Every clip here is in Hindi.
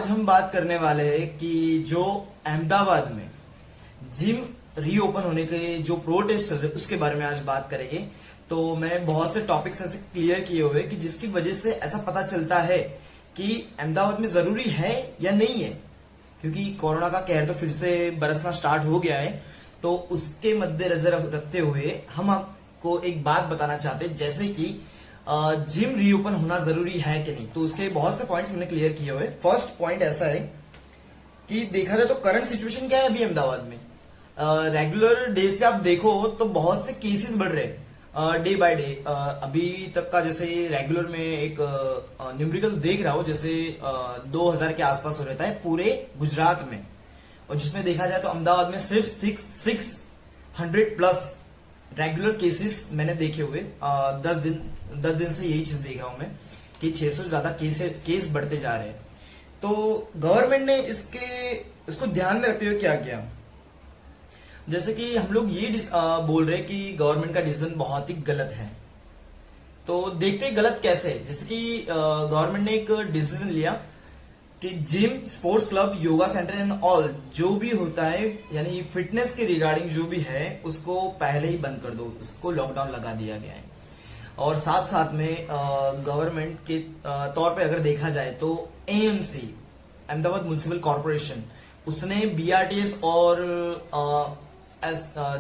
आज हम बात करने वाले हैं कि जो अहमदाबाद में जिम रीओपन होने के जो प्रोटेस्ट चल रहे उसके बारे में आज बात करेंगे। तो मैंने बहुत से टॉपिक्स ऐसे क्लियर किए हुए कि जिसकी वजह से ऐसा पता चलता है कि अहमदाबाद में जरूरी है या नहीं है, क्योंकि कोरोना का कहर तो फिर से बरसना स्टार्ट हो गया है। तो उसके मद्देनजर रखते हुए हम आपको एक बात बताना चाहते हैं, जैसे कि जिम रीओपन होना जरूरी है कि नहीं। तो उसके बहुत से पॉइंट्स मैंने क्लियर किए हुए। फर्स्ट पॉइंट ऐसा है कि देखा जाए तो करंट सिचुएशन क्या है अभी अहमदाबाद में। रेगुलर डेज पे आप देखो तो बहुत से केसेस बढ़ रहे हैं डे बाय डे। अभी तक का जैसे रेगुलर में एक न्यूमेरिकल देख रहा हूं, जैसे 2000 के आसपास हो रहता है पूरे गुजरात में, और जिसमें देखा जाए तो अहमदाबाद में सिर्फ 600 प्लस रेगुलर केसेस मैंने देखे हुए। 10 दिन से यही चीज देख रहा हूं मैं कि 600 से ज्यादा केस बढ़ते जा रहे हैं। तो गवर्नमेंट ने इसको ध्यान में रखते हुए क्या किया, जैसे कि हम लोग ये बोल रहे हैं कि गवर्नमेंट का डिसीजन बहुत ही गलत है। तो देखते हैं गलत कैसे। जैसे कि गवर्नमेंट ने एक डिसीजन लिया कि gym, sports club, yoga centre and all जो भी होता है, यानी फिटनेस के रिगार्डिंग जो भी है उसको पहले ही बंद कर दो, उसको लॉकडाउन लगा दिया गया है। और साथ साथ में गवर्नमेंट के तौर पे अगर देखा जाए तो एएमसी, अहमदाबाद म्युनिसिपल कॉर्पोरेशन, उसने बीआरटीएस और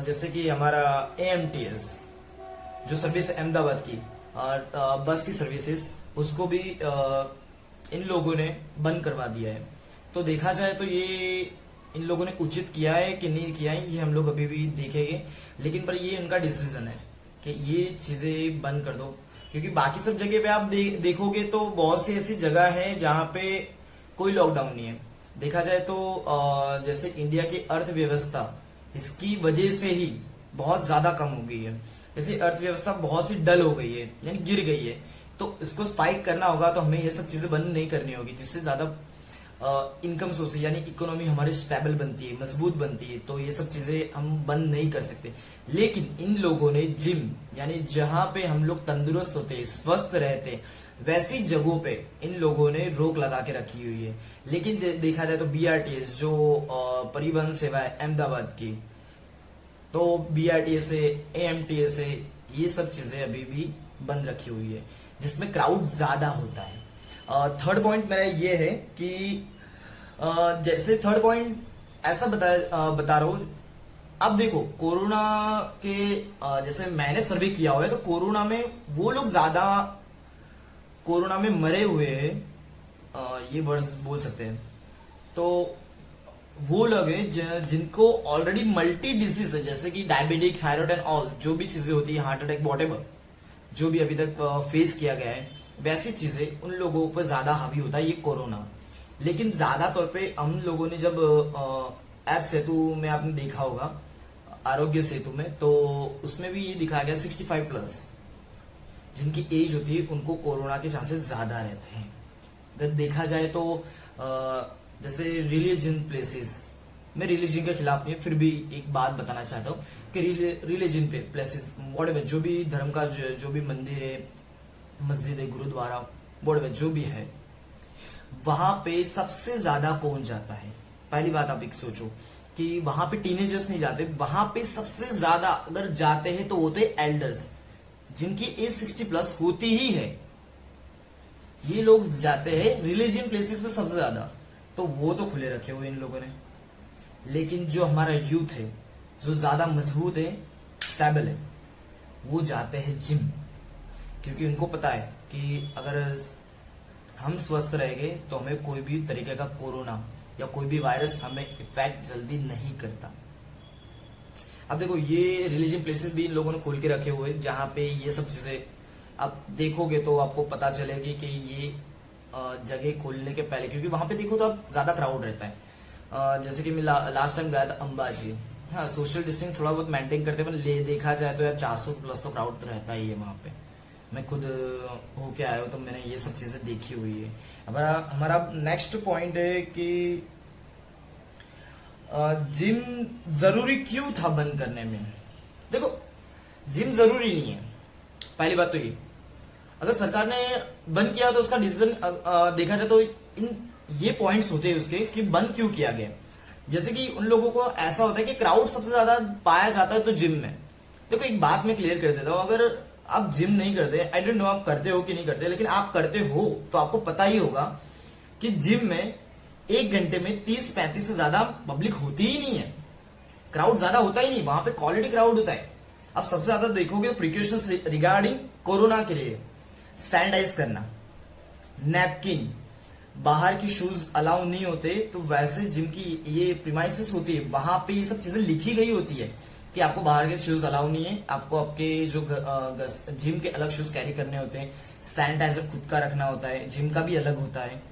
जैसे कि हमारा एएमटीएस जो सर्विस अहमदाबाद की बस की सर्विसेज, उसको भी इन लोगों ने बंद करवा दिया है। तो देखा जाए तो ये इन लोगों ने उचित किया है कि नहीं किया है, ये हम लोग अभी भी देखेंगे। लेकिन पर ये उनका डिसीजन है कि ये चीजें बंद कर दो, क्योंकि बाकी सब जगह पे आप देखोगे तो बहुत सी ऐसी जगह है जहां पे कोई लॉकडाउन नहीं है। देखा जाए तो जैसे इंडिया की अर्थव्यवस्था इसकी वजह से ही बहुत ज्यादा कम हो गई है। जैसे अर्थव्यवस्था बहुत सी डल हो गई है, यानी गिर गई है। तो इसको स्पाइक करना होगा तो हमें ये सब चीजें बंद नहीं करनी होगी, जिससे ज्यादा इनकम सोर्स यानी इकोनॉमी हमारी स्टेबल बनती है, मजबूत बनती है। तो ये सब चीजें हम बंद नहीं कर सकते। लेकिन इन लोगों ने जिम, यानी जहां पे हम लोग तंदुरुस्त होते, स्वस्थ रहते, वैसी जगहों पे इन लोगों ने रोक लगा के रखी हुई है। लेकिन देखा जाए तो बीआरटीएस जो परिवहन सेवा है अहमदाबाद की, तो बीआरटीएस से एएमटीएस से ये सब चीजें अभी भी बंद रखी हुई है, जिसमें क्राउड ज्यादा होता है। थर्ड पॉइंट मेरा ये है कि जैसे थर्ड पॉइंट ऐसा बता रहा हूं। अब देखो कोरोना के जैसे मैंने सर्वे किया हुआ है तो कोरोना में वो लोग ज्यादा कोरोना में मरे हुए हैं, ये वर्ड्स बोल सकते हैं। तो वो लोग हैं जिनको ऑलरेडी मल्टी डिजीज है, जैसे कि डायबिटिक, थायराइड एंड ऑल जो भी चीजें होती है, हार्ट अटैक, वॉटेवर जो भी अभी तक फेस किया गया है, वैसी चीजें उन लोगों पर ज्यादा हावी होता है ये कोरोना। लेकिन ज्यादा तौर पे हम लोगों ने जब ऐप सेतु में आपने देखा होगा, आरोग्य सेतु में, तो उसमें भी ये दिखाया गया 65 प्लस जिनकी एज होती है उनको कोरोना के चांसेस ज्यादा रहते हैं। अगर देखा जाए तो जैसे रिलीजन प्लेसेस, मैं रिलीजन के खिलाफ नहीं, फिर भी एक बात बताना चाहता हूँ कि रिलीजन प्लेसेस व्हाटएवर जो भी धर्म का जो भी मंदिर है, मस्जिद है, गुरुद्वारा, व्हाटएवर जो भी है, वहां पे सबसे ज्यादा कौन जाता है। पहली बात आप एक सोचो कि वहां पे टीनेजर्स नहीं जाते, वहां पे सबसे ज्यादा अगर जाते हैं तो होते एल्डर्स जिनकी एज 60 प्लस होती ही है। ये लोग जाते हैं रिलीजियन प्लेसेस पे सबसे ज्यादा। तो वो तो खुले रखे हुए इन लोगों ने। लेकिन जो हमारा यूथ है, जो ज्यादा मजबूत है, स्टेबल है, वो जाते हैं जिम, क्योंकि उनको पता है कि अगर हम स्वस्थ रहेंगे तो हमें कोई भी तरीके का कोरोना या कोई भी वायरस हमें इफेक्ट जल्दी नहीं करता। अब देखो ये रिलीजियन प्लेसेस भी इन लोगों ने खोल के रखे हुए, जहां पे ये सब चीजें आप देखोगे तो आपको पता चलेगी कि ये जगह खोलने के पहले, क्योंकि वहां पे देखो तो अब ज्यादा क्राउड रहता है। जैसे कि मैं लास्ट टाइम गया था अंबाजी, हाँ सोशल डिस्टेंस थोड़ा बहुत मेंटेन करते हैं, पर देखा जाए तो यार 400 प्लस तो क्राउड तो रहता ही है वहां पे। मैं खुद होके आया हूँ तो मैंने ये सब चीजें देखी हुई है। हमारा नेक्स्ट पॉइंट है कि जिम जरूरी क्यों था बंद करने में। देखो जिम जरूरी नहीं है, पहली बात तो ये। अगर सरकार ने बंद किया तो उसका डिसीजन देखा जाए तो ये पॉइंट्स होते हैं उसके कि बंद क्यों किया गया। जैसे कि उन लोगों को ऐसा होता है कि क्राउड सबसे ज्यादा पाया जाता है तो जिम में। देखो एक बात मैं क्लियर कर देता हूं, अगर आप जिम नहीं करते, आई डोंट नो आप करते हो कि नहीं करते, लेकिन आप करते हो तो आपको पता ही होगा कि जिम में 1 घंटे में 30-35 से ज्यादा पब्लिक होती ही नहीं है, क्राउड ज्यादा होता ही नहीं, वहां पे क्वालिटी क्राउड होता है। अब सबसे ज्यादा देखोगे प्रिकॉशंस रिगार्डिंग कोरोना के लिए सैनिटाइज करना, नैपकिन, बाहर की शूज अलाउ नहीं होते, तो वैसे जिम की ये प्रीमाइसेस होती है वहां पे ये सब चीजें लिखी गई होती है कि आपको बाहर के शूज अलाउ नहीं है, आपको आपके जो जिम के अलग शूज कैरी करने होते हैं, सैनिटाइजर खुद का रखना होता है, जिम का भी अलग होता है,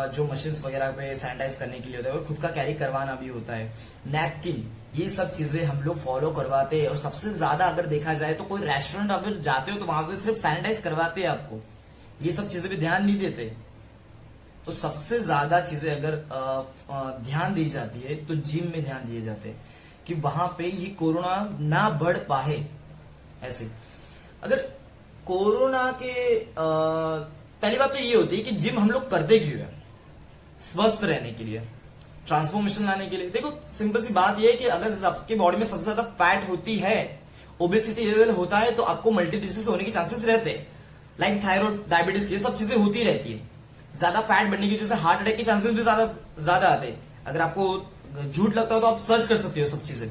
जो मशीन्स वगैरह पे सैनिटाइज करने के लिए होता है वो खुद का कैरी करवाना भी होता है, नैपकिन, ये सब चीजें हम लोग फॉलो करवाते हैं। और सबसे ज्यादा अगर देखा जाए तो कोई रेस्टोरेंट अगर जाते हो तो वहां पे सिर्फ सैनिटाइज करवाते हैं आपको, ये सब चीजें भी ध्यान नहीं देते। तो सबसे ज्यादा चीजें अगर ध्यान दी जाती है तो जिम में ध्यान दिए जाते हैं कि वहां पे ये कोरोना ना बढ़ पाए। ऐसे अगर कोरोना के पहली बात तो ये होती है कि जिम हम लोग करते क्यों है, स्वस्थ रहने के लिए, ट्रांसफॉर्मेशन लाने के लिए। देखो सिंपल सी बात यह है कि अगर आपके बॉडी में सबसे ज्यादा फैट होती है, ओबेसिटी लेवल होता है, तो आपको मल्टी डिजीज होने के चांसेस रहते हैं, लाइक थायराइड, डायबिटीज, ये सब चीजें होती रहती है। ज्यादा फैट बढ़ने की वजह से हार्ट अटैक के चांसेस भी ज्यादा आते हैं। अगर आपको झूठ लगता हो तो आप सर्च कर सकते हो सब चीजें।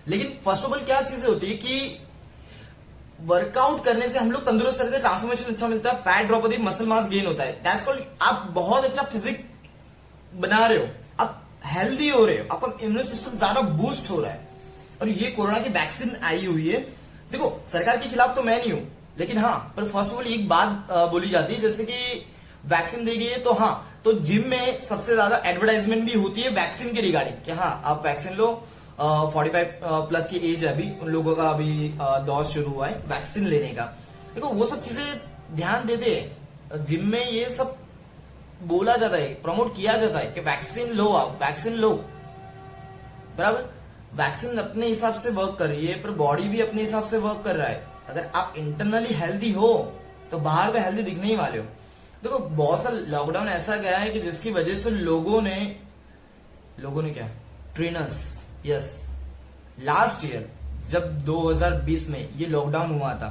लेकिन फर्स्ट ऑफ ऑल क्या चीजें होती है कि वर्कआउट करने से हम लोग तंदुरुस्त रहते हैं, ट्रांसफॉर्मेशन अच्छा मिलता है, फैट ड्रॉप होती है, मसल मास गेन होता है, दैट्स कॉल्ड आप बहुत अच्छा फिजिक बना रहे हो, आप हेल्दी हो रहे हो, आपका इम्यून सिस्टम ज्यादा बूस्ट हो रहा है। और ये कोरोना की वैक्सीन आई हुई है। देखो सरकार के खिलाफ तो मैं नहीं हूं, लेकिन हाँ पर फर्स्ट ऑफ ऑल एक बात बोली जाती है, जैसे कि वैक्सीन दी गई है तो हाँ, तो जिम में सबसे ज्यादा एडवर्टाइजमेंट भी होती है वैक्सीन के रिगार्डिंग कि हाँ आप वैक्सीन लो, 45 प्लस की एज है अभी उन लोगों का, अभी दौर शुरू हुआ है वैक्सीन लेने का। देखो वो सब चीजें ध्यान देते हैं, जिम में ये सब बोला जाता है, प्रमोट किया जाता है कि वैक्सीन लो, आप वैक्सीन लो, बराबर। वैक्सीन अपने हिसाब से वर्क कर रही है, पर बॉडी भी अपने हिसाब से वर्क कर रहा है। अगर आप इंटरनली हेल्दी हो तो बाहर तो हेल्दी दिखने ही वाले हो। देखो बहुत सा लॉकडाउन ऐसा गया है कि जिसकी वजह से लोगों ने क्या, ट्रेनर्स, यस, लास्ट ईयर जब 2020 में ये लॉकडाउन हुआ था,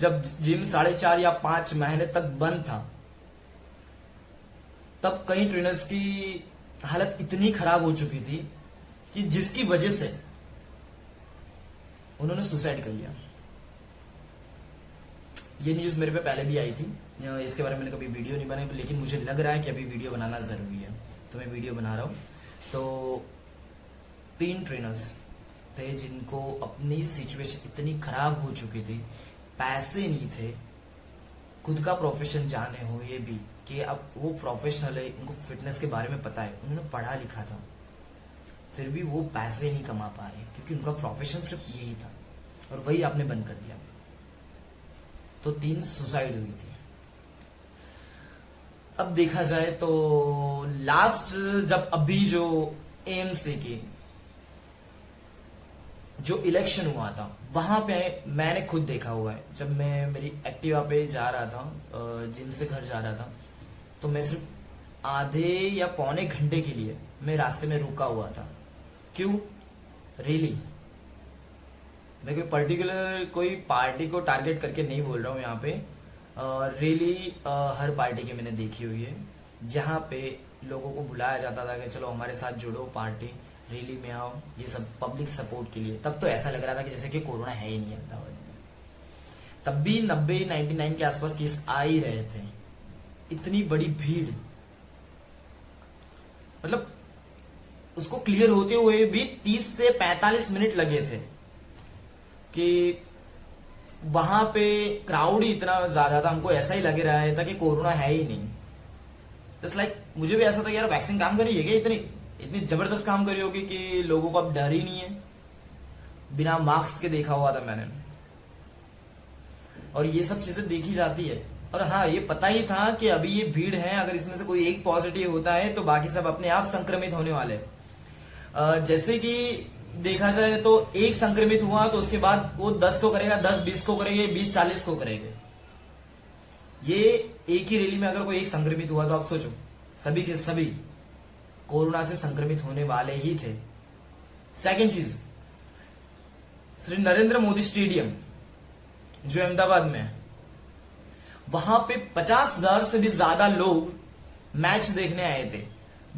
जब जिम 4.5 या 5 महीने तक बंद था, तब कई ट्रेनर्स की हालत इतनी खराब हो चुकी थी कि जिसकी वजह से उन्होंने सुसाइड कर लिया। ये न्यूज मेरे पे पहले भी आई थी, इसके बारे में मैंने कभी वीडियो नहीं बनाई, लेकिन मुझे लग रहा है कि अभी वीडियो बनाना जरूरी है, तो मैं वीडियो बना रहा हूं। तो 3 ट्रेनर्स थे जिनको अपनी सिचुएशन इतनी खराब हो चुकी थी, पैसे नहीं थे, खुद का प्रोफेशन जाने हुए भी कि अब वो प्रोफेशनल है, उनको फिटनेस के बारे में पता है, उन्होंने पढ़ा लिखा था, फिर भी वो पैसे नहीं कमा पा रहे क्योंकि उनका प्रोफेशन सिर्फ यही था, और वही आपने बंद कर दिया। तो 3 सुसाइड हुई थी। अब देखा जाए तो लास्ट जब अभी जो एएमसी की जो इलेक्शन हुआ था, वहां पे मैंने खुद देखा हुआ है, जब मैं मेरी एक्टिवा पे जा रहा था, जिम से घर जा रहा था, तो मैं सिर्फ आधे या पौने घंटे के लिए मैं रास्ते में रुका हुआ था। क्यों? रैली, मैं कोई पर्टिकुलर कोई पार्टी को टारगेट करके नहीं बोल रहा हूँ यहाँ पे, रैली हर पार्टी की मैंने देखी हुई है, जहाँ पे लोगों को बुलाया जाता था कि चलो हमारे साथ जुड़ो, पार्टी रैली में आओ, ये सब पब्लिक सपोर्ट के लिए। तब तो ऐसा लग रहा था कि जैसे कि कोरोना है ही नहीं अहमदाबाद में। तब भी 90-99 के आसपास केस आ ही रहे थे। इतनी बड़ी भीड़, मतलब उसको क्लियर होते हुए भी 30 से 45 मिनट लगे थे कि वहां पे क्राउड ही इतना ज्यादा था, हमको ऐसा ही लग रहा था कि कोरोना है ही नहीं। जस्ट लाइक मुझे भी ऐसा था यार वैक्सीन काम कर रही है क्या, इतनी जबरदस्त काम कर रही होगी कि लोगों को अब डर ही नहीं है। बिना मास्क के देखा हुआ था मैंने, और ये सब चीजें देखी जाती है। और हाँ ये पता ही था कि अभी ये भीड़ है, अगर इसमें से कोई एक पॉजिटिव होता है तो बाकी सब अपने आप संक्रमित होने वाले। जैसे कि देखा जाए तो एक संक्रमित हुआ तो उसके बाद वो 10 को करेगा, 10-20 को करेगा, 20-40 को करेगा। ये एक ही रैली में अगर कोई एक संक्रमित हुआ तो आप सोचो सभी के सभी कोरोना से संक्रमित होने वाले ही थे। सेकंड चीज, श्री नरेंद्र मोदी स्टेडियम जो अहमदाबाद में है, वहां पे 50,000 से भी ज्यादा लोग मैच देखने आए थे।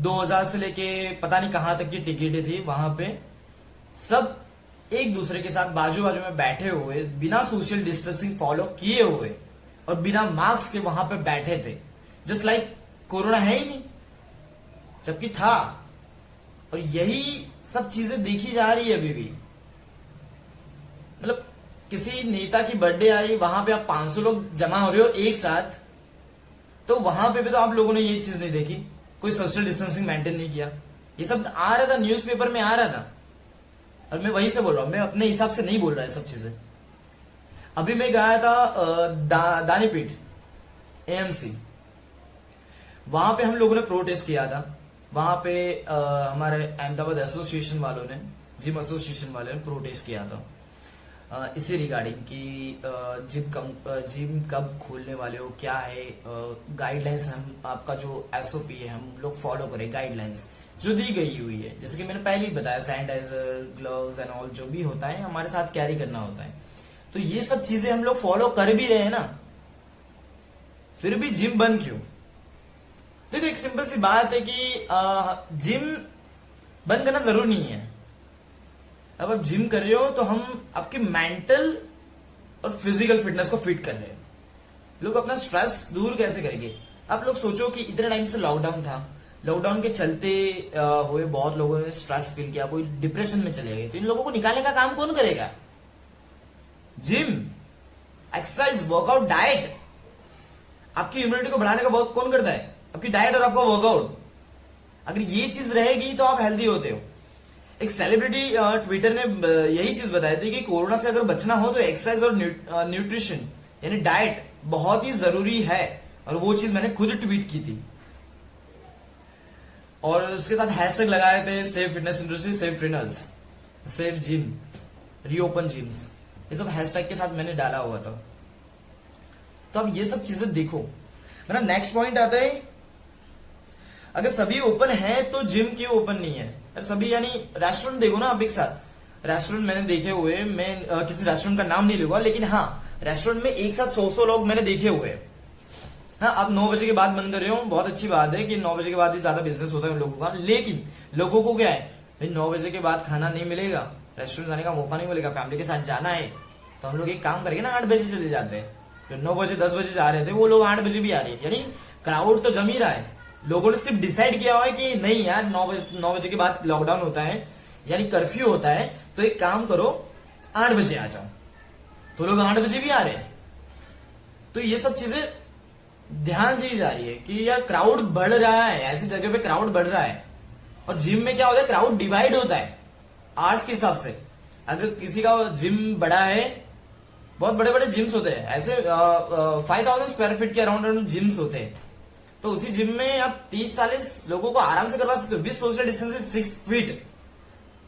2000 से लेके पता नहीं कहां तक की टिकटें थी। वहां पे सब एक दूसरे के साथ बाजू बाजू में बैठे हुए, बिना सोशल डिस्टेंसिंग फॉलो किए हुए और बिना मास्क के वहां पे बैठे थे, जस्ट लाइक कोरोना है ही नहीं, जबकि था। और यही सब चीजें देखी जा रही है अभी भी। मतलब किसी नेता की बर्थडे आ रही, वहां पे आप 500 लोग जमा हो रहे हो एक साथ, तो वहां पे भी तो आप लोगों ने ये चीज नहीं देखी, कोई सोशल डिस्टेंसिंग मेंटेन नहीं किया। ये सब आ रहा था, न्यूज़पेपर में आ रहा था, और मैं वहीं से बोल रहा हूं, मैं अपने हिसाब से नहीं बोल रहा है सब चीजें। अभी मैं गया था दानीपीठ एएमसी, वहां पे हम लोगों ने प्रोटेस्ट किया था। वहां पे हमारे अहमदाबाद एसोसिएशन वालों ने, जिम एसोसिएशन वालों ने प्रोटेस्ट किया था इसी रिगार्डिंग कि जिम कब खोलने वाले हो, क्या है गाइडलाइंस, हम आपका जो एसओपी है हम लोग फॉलो करें, गाइडलाइंस जो दी गई हुई है। जैसे कि मैंने पहले ही बताया, सैनिटाइजर, ग्लव्स एंड ऑल जो भी होता है हमारे साथ कैरी करना होता है। तो ये सब चीजें हम लोग फॉलो कर भी रहे हैं ना, फिर भी जिम बंद क्यों? देखो एक सिंपल सी बात है कि जिम बंद करना जरूरी नहीं है। अब आप जिम कर रहे हो तो हम आपकी मेंटल और फिजिकल फिटनेस को फिट कर रहे हैं। लोग अपना स्ट्रेस दूर कैसे करेंगे? आप लोग सोचो कि इतने टाइम से लॉकडाउन था, लॉकडाउन के चलते हुए बहुत लोगों ने स्ट्रेस फील किया, कोई डिप्रेशन में चले गए, तो इन लोगों को निकालने का काम कौन करेगा? Gym, exercise, workout, diet. आपकी इम्यूनिटी को बढ़ाने का वर्क कौन करता है? आपकी डाइट और आपका वर्कआउट। अगर ये चीज रहेगी तो आप हेल्दी होते हो। एक सेलिब्रिटी ट्विटर ने यही चीज बताई थी कि कोरोना से अगर बचना हो तो एक्सरसाइज और न्यूट्रिशन यानी डाइट बहुत ही जरूरी है, और वो चीज मैंने खुद ट्वीट की थी। और उसके साथ हैशटैग लगाए थे, save fitness industry, save trainers, save gym, reopen gyms. ये सब हैशटैग के साथ मैंने डाला हुआ था। तो अब ये सब चीजें देखो। मेरा नेक्स्ट पॉइंट आता है, अगर सभी ओपन है तो जिम क्यों ओपन नहीं है? सभी यानी रेस्टोरेंट देखो ना आप एक साथ। रेस्टोरेंट मैंने देखे हुए, मैं किसी रेस्टोरेंट का नाम नहीं लूंगा, लेकिन हाँ रेस्टोरेंट में एक साथ 100 लोग मैंने देखे हुए। हाँ, आप 9 बजे के बाद बंद कर रहे हो, बहुत अच्छी बात है कि 9 बजे के बाद ही ज्यादा बिजनेस होता है उन लोगों का। लेकिन लोगों को क्या है भाई, 9 बजे के बाद खाना नहीं मिलेगा, रेस्टोरेंट जाने का मौका नहीं मिलेगा, फैमिली के साथ जाना है, तो हम लोग एक काम करेंगे ना, 8 बजे चले जाते हैं। जो 9 बजे 10 बजे जा रहे थे वो लोग 8 बजे भी आ रहे हैं, यानी क्राउड तो जम ही रहा है। लोगों ने सिर्फ डिसाइड किया हुआ है कि नहीं यार 9 बजे के बाद लॉकडाउन होता है, यानी कर्फ्यू होता है, तो एक काम करो 8 बजे आ जाओ, तो लोग 8 बजे भी आ रहे हैं। तो ये सब चीजें ध्यान दी जा रही है कि यार क्राउड बढ़ रहा है, ऐसी जगह पे क्राउड बढ़ रहा है। और जिम में क्या होता है, क्राउड डिवाइड होता है आवर्स के हिसाब से। अगर किसी का जिम बड़ा है, बहुत बड़े बड़े जिम्स होते हैं, ऐसे 5000 स्क्वायर फीट के अराउंड जिम्स होते हैं, तो उसी जिम में आप 30-40 लोगों को आराम से करवा सकते हो विद सोशल डिस्टेंस 6 फीट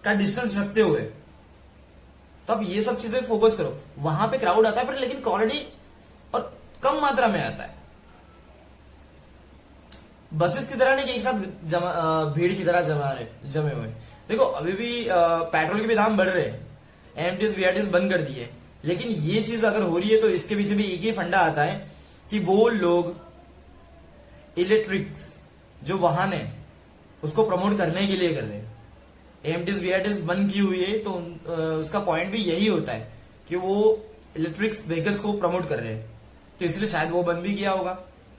का डिस्टेंस रखते हुए। तो आप ये सब चीजें फोकस करो। वहां पे क्राउड आता है पर लेकिन क्वालिटी और कम मात्रा में आता है। बसेस की तरह नहीं कि एक साथ भीड़ की तरह जमे हुए। देखो अभी भी पेट्रोल के भी दाम बढ़ रहे हैं, एमटीएस वीआरटीएस बंद कर दिए, लेकिन ये चीज अगर हो रही है तो इसके पीछे भी एक ही फंडा आता है कि वो लोग इलेक्ट्रिक्स जो वाहन है उसको प्रमोट करने के लिए कर रहे हैं। एमटीएस वीआरटीएस बंद की हुई है तो उसका पॉइंट भी यही होता है कि वो इलेक्ट्रिक्स व्हीकल्स को प्रमोट कर रहे हैं, तो इसलिए शायद वो बंद भी किया होगा।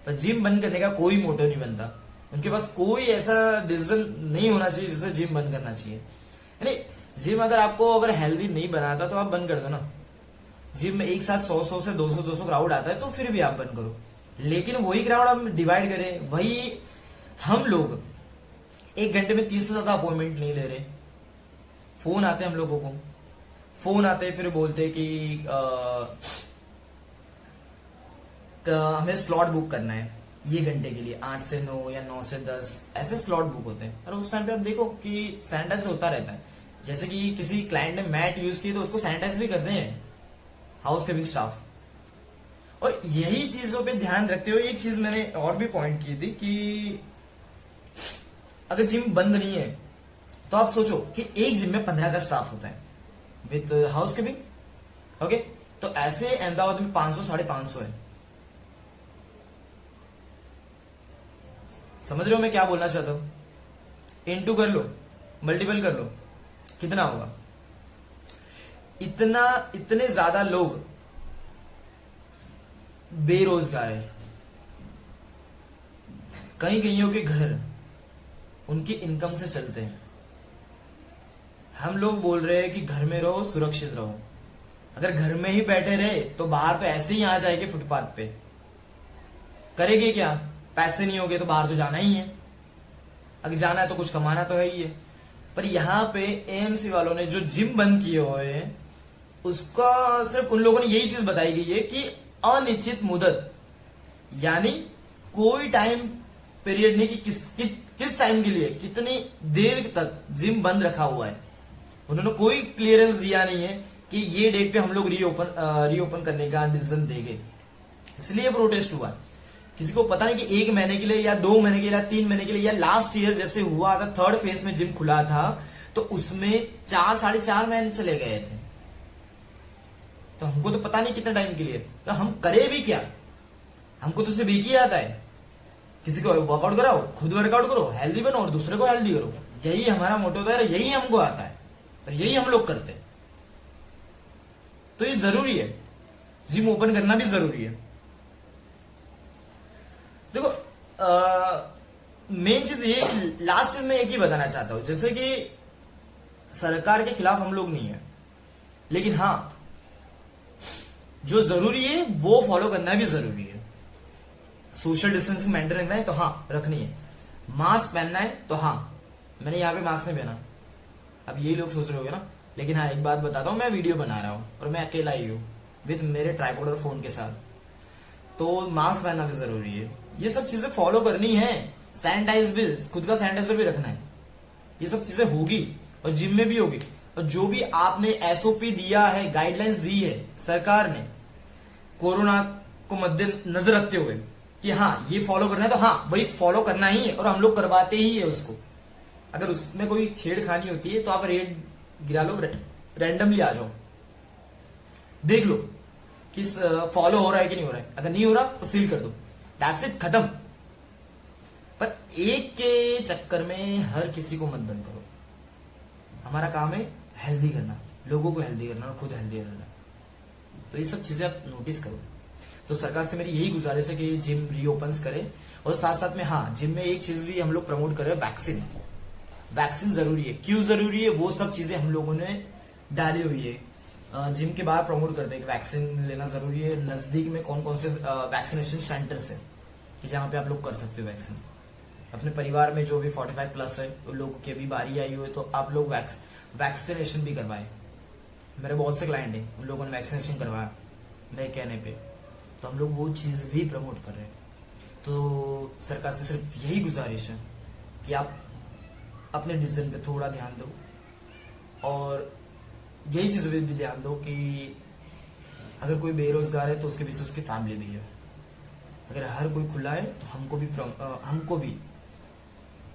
पर जिम बंद करने का कोई मोटिव नहीं बनता, उनके पास कोई ऐसा डिसीजन नहीं होना चाहिए जिससे जिम बंद करना चाहिए। यानी जिम अगर आपको अगर हेल्दी नहीं बनाता तो आप बंद कर दो ना। जिम में एक साथ 100 से 200 क्राउड आता है तो फिर भी आप बंद करो, लेकिन वही क्राउड हम डिवाइड करें। वही हम लोग 1 घंटे में 30 से ज्यादा अपॉइंटमेंट नहीं ले रहे। फोन आते हैं हम लोगों को, फोन आते फिर बोलते कि हमें स्लॉट बुक करना है ये घंटे के लिए, 8 से 9 या 9 से 10 ऐसे स्लॉट बुक होते हैं। और उस टाइम पे आप देखो कि सैनिटाइज होता रहता है। जैसे कि किसी क्लाइंट ने मैट यूज की तो उसको सैनिटाइज भी करते हैं हाउस कीपिंग स्टाफ। और यही चीजों पे ध्यान रखते हुए एक चीज मैंने और भी पॉइंट की थी कि अगर जिम बंद नहीं है तो आप सोचो कि एक जिम में 15 का स्टाफ होता है विद हाउस कीपिंग। ओके, तो ऐसे अहमदाबाद में 500 550 है। समझ रहे हो मैं क्या बोलना चाहता हूं? इनटू कर लो, मल्टीपल कर लो, कितना होगा? इतने ज्यादा लोग बेरोजगार है। कहीं कईयों के घर उनकी इनकम से चलते हैं। हम लोग बोल रहे हैं कि घर में रहो, सुरक्षित रहो। अगर घर में ही बैठे रहे तो बाहर तो ऐसे ही आ जाएंगे फुटपाथ पे। करेंगे क्या? पैसे नहीं होंगे तो बाहर तो जाना ही है। अगर जाना है तो कुछ कमाना तो है ही है। पर यहां पे एएमसी वालों ने जो जिम बंद किए हुए हैं उसका सिर्फ उन लोगों ने यही चीज बताई गई है कि अनिश्चित मुद्दत, यानी कोई टाइम पीरियड नहीं कि किस टाइम के लिए, कितनी देर तक जिम बंद रखा हुआ है। उन्होंने कोई क्लियरेंस दिया नहीं है कि ये डेट पे हम लोग रीओपन करने का डिसीजन देंगे। इसलिए प्रोटेस्ट हुआ। किसी को पता नहीं कि 1 महीने के लिए या 2 महीने के लिए या 3 महीने के लिए या लास्ट ईयर जैसे हुआ था, 3rd फेज में जिम खुला था तो उसमें 4 4.5 महीने चले गए थे। तो हमको तो पता नहीं कितने टाइम के लिए, तो हम करें भी क्या? हमको तो सिर्फ एक ही आता है, किसी को वर्कआउट कराओ, खुद वर्कआउट करो, हेल्दी बनो और दूसरे को हेल्दी करो। यही हमारा मोटो होता है, यही हमको आता है और यही हम लोग करते हैं। तो ये जरूरी है, जिम ओपन करना भी जरूरी है। देखो मेन चीज ये, लास्ट चीज मैं एक ही बताना चाहता हूं, जैसे कि सरकार के खिलाफ हम लोग नहीं है, लेकिन हां जो जरूरी है वो फॉलो करना भी जरूरी है। सोशल डिस्टेंसिंग मेंटेन रखना है तो हाँ रखनी है। मास्क पहनना है तो हाँ, मैंने यहाँ पे मास्क नहीं पहना। अब यही लोग सोच रहे होंगे ना, लेकिन हाँ एक बात बताता हूँ, मैं वीडियो बना रहा हूँ और मैं अकेला ही हूँ विद मेरे ट्राइपॉड और फोन के साथ, तो मास्क पहनना भी जरूरी है। ये सब चीजें फॉलो करनी है। सैनिटाइज भी, खुद का सैनिटाइजर भी रखना है। ये सब चीजें होगी और जिम में भी होगी। और जो भी आपने एसओपी दिया है, गाइडलाइंस दी है सरकार ने कोरोना को मद्देनजर रखते हुए कि हाँ ये फॉलो करना है, तो हाँ वही फॉलो करना ही है और हम लोग करवाते ही है उसको। अगर उसमें कोई छेड़खानी होती है तो आप रेड गिरा लो, रैंडमली आ जाओ, देख लो कि फॉलो हो रहा है कि नहीं हो रहा है। अगर नहीं हो रहा तो सील कर दो, दैट्स इट, खत्म। पर एक के चक्कर में हर किसी को मत बंद करो। हमारा काम है हेल्दी करना, लोगों को हेल्दी करना और खुद हेल्दी रहना। तो ये सब चीजें आप नोटिस करो। तो सरकार से मेरी यही गुजारिश है कि जिम रीओपन करें और साथ साथ में हाँ जिम में एक चीज भी हम लोग प्रमोट करें, वैक्सीन। वैक्सीन जरूरी है। क्यों जरूरी है वो सब चीजें हम लोगों ने डाली हुई है। जिम के बाहर प्रमोट करते हैं कि वैक्सीन लेना जरूरी है। नजदीक में कौन कौन से वैक्सीनेशन सेंटर्स है कि जहाँ पे आप लोग कर सकते हो वैक्सीन। अपने परिवार में जो भी 45+ है उन लोगों की अभी बारी आई हुई है तो आप लोग वैक्सीनेशन भी करवाएं। मेरे बहुत से क्लाइंट हैं, उन लोगों ने वैक्सीनेशन करवाया मेरे कहने पे, तो हम लोग वो चीज भी प्रमोट कर रहे हैं। तो सरकार से सिर्फ यही गुजारिश है कि आप अपने डिसीजन पे थोड़ा ध्यान दो और यही चीज भी ध्यान दो कि अगर कोई बेरोजगार है तो उसके पीछे उसकी फैमिली भी है। अगर हर कोई खुला है तो हमको भी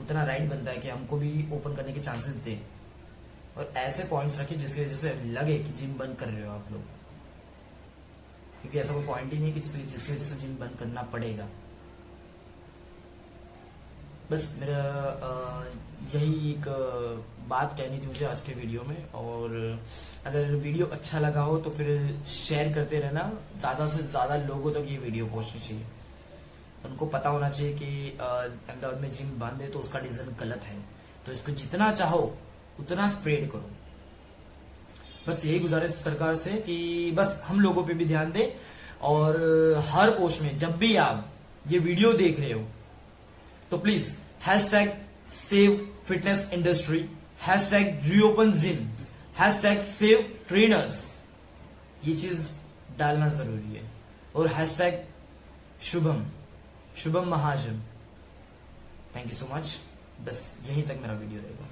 उतना राइट बनता है कि हमको भी ओपन करने के चांसेस दे और ऐसे पॉइंट्स रखे जिसकी वजह से लगे कि जिम बंद कर रहे हो आप लोग, क्योंकि ऐसा कोई पॉइंट ही नहीं कि जिसकी वजह से जिम बंद करना पड़ेगा। बस मेरा यही एक बात कहनी थी मुझे आज के वीडियो में। और अगर वीडियो अच्छा लगा हो तो फिर शेयर करते रहना, ज़्यादा से ज़्यादा लोगों तक ये वीडियो पहुंचनी चाहिए। उनको पता होना चाहिए कि अहमदाबाद में जिम बंद है तो उसका डिसीजन गलत है, तो इसको जितना चाहो उतना स्प्रेड करो। बस यही गुजारिश सरकार से कि बस हम लोगों पे भी ध्यान दें और हर पोस्ट में जब भी आप ये वीडियो देख रहे हो तो please #SaveFitness Industry, #ReopenGym, #SaveTrainers, ये चीज डालना जरूरी है। और #Shubham Mahajan. Thank you so much. बस यहीं तक मेरा वीडियो रहेगा।